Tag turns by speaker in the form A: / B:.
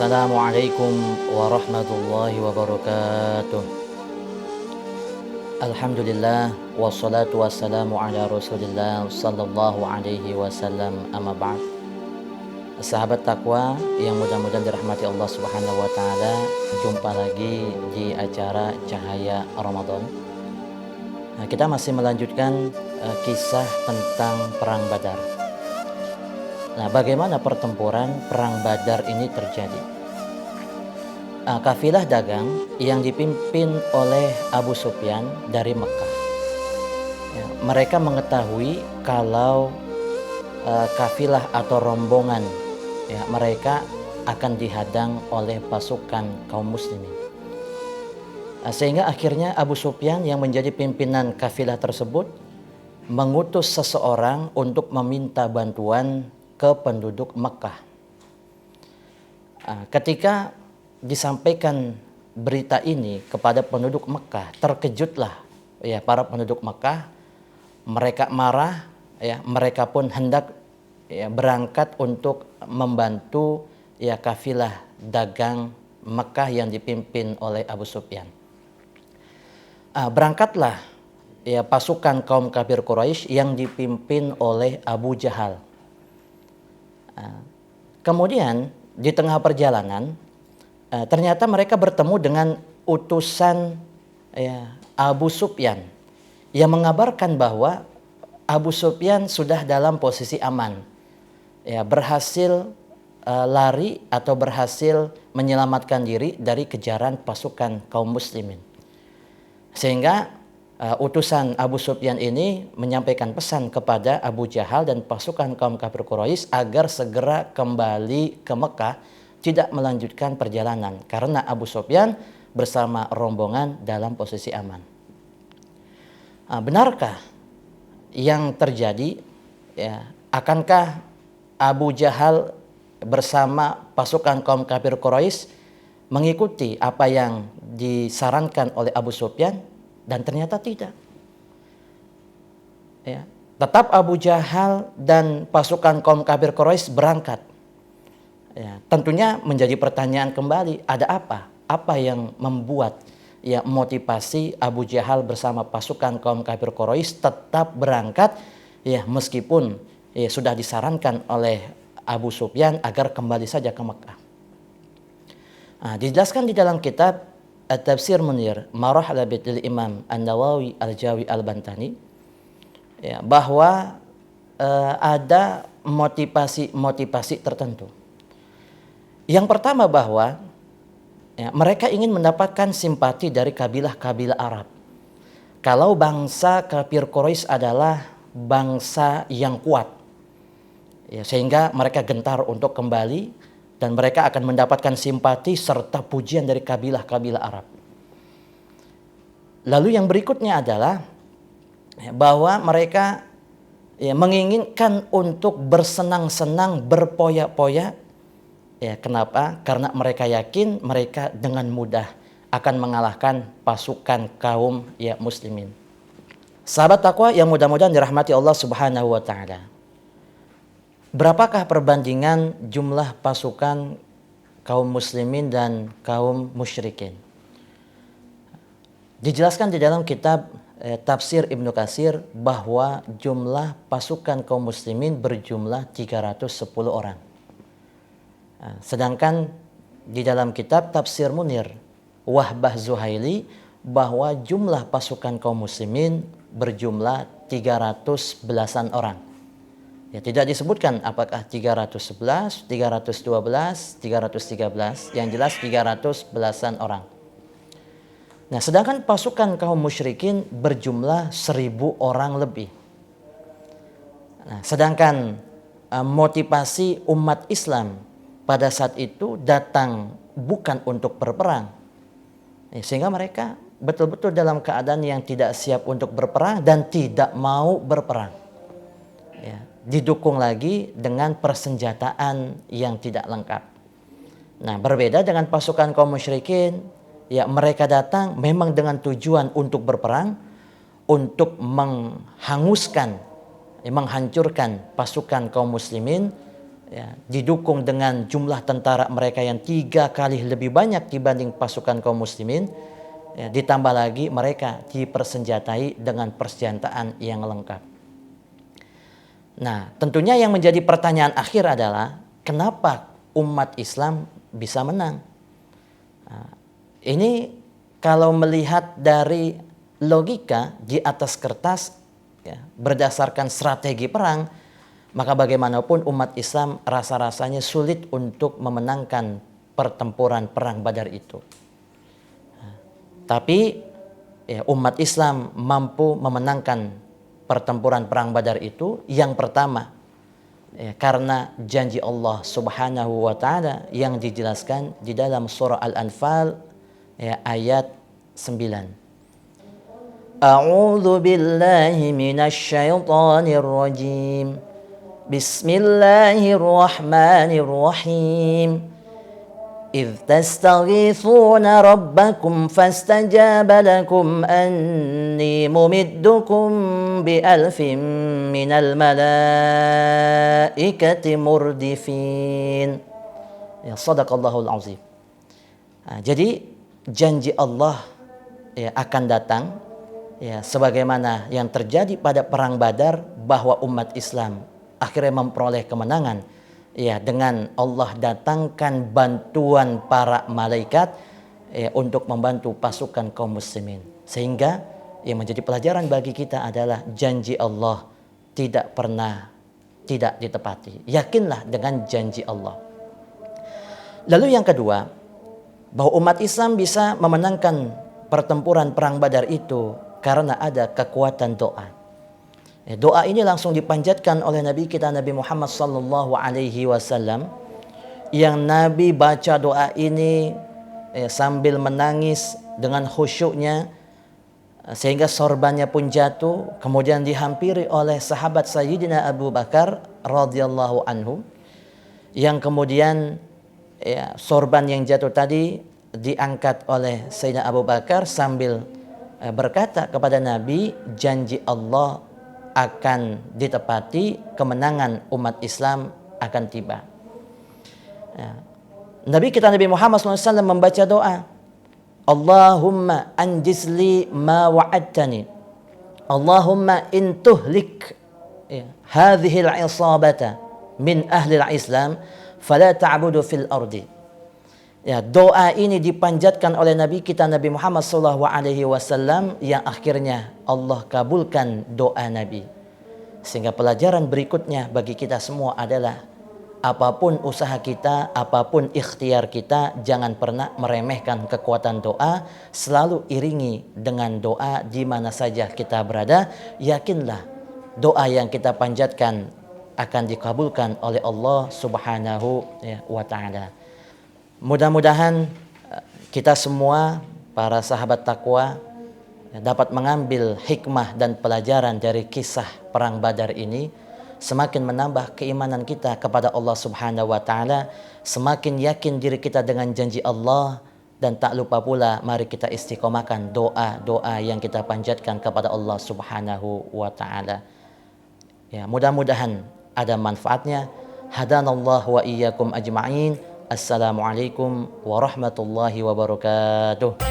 A: Assalamualaikum warahmatullahi wabarakatuh. Alhamdulillah wassalatu wassalamu ala Rasulillah sallallahu alaihi wasallam, amma ba'd. Sahabat takwa yang mudah-mudahan dirahmati Allah Subhanahu wa taala, jumpa lagi di acara Cahaya Ramadan. Kita masih melanjutkan kisah tentang perang Badar. Bagaimana pertempuran perang Badar ini terjadi? Kafilah dagang yang dipimpin oleh Abu Sufyan dari Mekah. Mereka mengetahui kalau kafilah atau rombongan mereka akan dihadang oleh pasukan kaum muslimin. Sehingga akhirnya Abu Sufyan yang menjadi pimpinan kafilah tersebut mengutus seseorang untuk meminta bantuan ke penduduk Mekah. Ketika disampaikan berita ini kepada penduduk Mekah, terkejutlah para penduduk Mekah. Mereka marah, mereka pun hendak berangkat untuk membantu kafilah dagang Mekah yang dipimpin oleh Abu Sufyan. Berangkatlah pasukan kaum kafir Quraisy yang dipimpin oleh Abu Jahal. Kemudian di tengah perjalanan ternyata mereka bertemu dengan utusan Abu Sufyan yang mengabarkan bahwa Abu Sufyan sudah dalam posisi aman, berhasil lari atau berhasil menyelamatkan diri dari kejaran pasukan kaum muslimin. Sehingga utusan Abu Sufyan ini menyampaikan pesan kepada Abu Jahal dan pasukan kaum kafir Quraisy agar segera kembali ke Mekah, tidak melanjutkan perjalanan karena Abu Sufyan bersama rombongan dalam posisi aman. Benarkah yang terjadi? Akankah Abu Jahal bersama pasukan kaum kafir Quraisy mengikuti apa yang disarankan oleh Abu Sufyan? Dan ternyata tidak. Tetap Abu Jahal dan pasukan kaum kafir Quraisy berangkat. Tentunya menjadi pertanyaan kembali, ada apa? Apa yang membuat motivasi Abu Jahal bersama pasukan kaum kafir Quraisy tetap berangkat meskipun sudah disarankan oleh Abu Sufyan agar kembali saja ke Mekah. Dijelaskan di dalam kitab At-Tafsir Munir Marahla Baitul Imam An-Nawawi Al-Jawi Al-Bantani bahwa ada motivasi tertentu. Yang pertama bahwa mereka ingin mendapatkan simpati dari kabilah-kabilah Arab. Kalau bangsa kafir Quraisy adalah bangsa yang kuat, sehingga mereka gentar untuk kembali dan mereka akan mendapatkan simpati serta pujian dari kabilah-kabilah Arab. Lalu yang berikutnya adalah bahwa mereka menginginkan untuk bersenang-senang, berpoya-poya. Kenapa? Karena mereka yakin mereka dengan mudah akan mengalahkan pasukan kaum muslimin. Sahabat takwa yang mudah-mudahan dirahmati Allah Subhanahu wa taala. Berapakah perbandingan jumlah pasukan kaum muslimin dan kaum musyrikin? Dijelaskan di dalam kitab Tafsir Ibnu Katsir bahwa jumlah pasukan kaum muslimin berjumlah 310 orang. Sedangkan di dalam kitab Tafsir Munir Wahbah Zuhaili bahwa jumlah pasukan kaum muslimin berjumlah 300 belasan orang. Tidak disebutkan apakah 311, 312, 313, yang jelas 300 belasan orang. Sedangkan pasukan kaum musyrikin berjumlah 1000 orang lebih. Sedangkan motivasi umat Islam pada saat itu datang bukan untuk berperang. Sehingga mereka betul-betul dalam keadaan yang tidak siap untuk berperang dan tidak mau berperang. Didukung lagi dengan persenjataan yang tidak lengkap. Berbeda dengan pasukan kaum musyrikin, mereka datang memang dengan tujuan untuk berperang, untuk menghanguskan, menghancurkan pasukan kaum muslimin, ya, didukung dengan jumlah tentara mereka yang 3 kali lebih banyak dibanding pasukan kaum muslimin, ya, ditambah lagi mereka dipersenjatai dengan persenjataan yang lengkap. Nah, tentunya yang menjadi pertanyaan akhir adalah kenapa umat Islam bisa menang? Nah, ini kalau melihat dari logika di atas kertas, ya, berdasarkan strategi perang, maka bagaimanapun umat Islam rasa-rasanya sulit untuk memenangkan pertempuran perang Badar itu. Nah, tapi ya, umat Islam mampu memenangkan pertempuran perang Badar itu yang pertama, ya, karena janji Allah Subhanahu wa taala yang dijelaskan di dalam surah Al-Anfal, ya, ayat 9. A'udzu billahi minasy syaithanir rajim. Bismillahirrahmanirrahim. إذ تستغيثون ربكم فاستجاب لكم أني ممدكم بألف من الملائكة مردفين. Ya, sadaqallahul azim. Nah, jadi janji Allah, ya, akan datang, ya, sebagaimana yang terjadi pada perang Badar, bahwa umat Islam akhirnya memperoleh kemenangan, ya, dengan Allah datangkan bantuan para malaikat, ya, untuk membantu pasukan kaum muslimin. Sehingga yang menjadi pelajaran bagi kita adalah janji Allah tidak pernah tidak ditepati. Yakinlah dengan janji Allah. Lalu yang kedua, bahwa umat Islam bisa memenangkan pertempuran perang Badar itu karena ada kekuatan doa. Doa ini langsung dipanjatkan oleh Nabi kita Nabi Muhammad sallallahu alaihi wasallam, yang Nabi baca doa ini sambil menangis dengan khusyuknya, sehingga sorbannya pun jatuh, kemudian dihampiri oleh sahabat Sayyidina Abu Bakar radhiyallahu anhu, yang kemudian, ya, sorban yang jatuh tadi diangkat oleh Sayyidina Abu Bakar sambil berkata kepada Nabi, janji Allah akan ditepati, kemenangan umat Islam akan tiba. Ya. Nabi kita Nabi Muhammad SAW membaca doa, Allahumma anjizli ma wa'adtani, Allahumma in tuhlik, ya, hadhil isabata min ahli al-Islam fala ta'budu fil ardi. Ya, doa ini dipanjatkan oleh Nabi kita Nabi Muhammad SAW, yang akhirnya Allah kabulkan doa Nabi. Sehingga pelajaran berikutnya bagi kita semua adalah apapun usaha kita, apapun ikhtiar kita, jangan pernah meremehkan kekuatan doa. Selalu iringi dengan doa di mana saja kita berada. Yakinlah doa yang kita panjatkan akan dikabulkan oleh Allah Subhanahu wa ta'ala. Mudah-mudahan kita semua para sahabat takwa dapat mengambil hikmah dan pelajaran dari kisah perang Badar ini, semakin menambah keimanan kita kepada Allah Subhanahu wa taala, semakin yakin diri kita dengan janji Allah, dan tak lupa pula mari kita istiqomahkan doa-doa yang kita panjatkan kepada Allah Subhanahu wa taala. Ya, mudah-mudahan ada manfaatnya. Hadanallahu wa iyyakum ajma'in. Assalamualaikum warahmatullahi wabarakatuh.